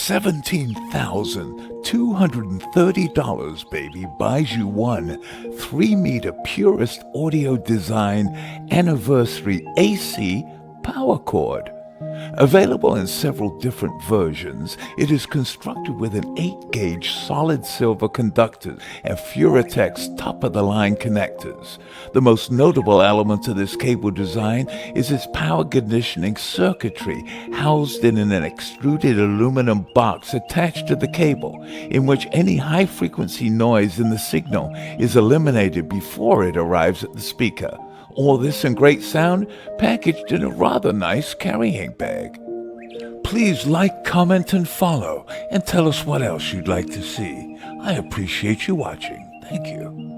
$17,230, baby, buys you one 3-meter Purist audio design anniversary AC power cord. Available in several different versions, it is constructed with an 8-gauge solid silver conductor and Furitex top-of-the-line connectors. The most notable element of this cable design is its power conditioning circuitry, housed in an extruded aluminum box attached to the cable, in which any high-frequency noise in the signal is eliminated before it arrives at the speaker. All this and great sound packaged in a rather nice carrying bag. Please like, comment, and follow, and tell us what else you'd like to see. I appreciate you watching. Thank you.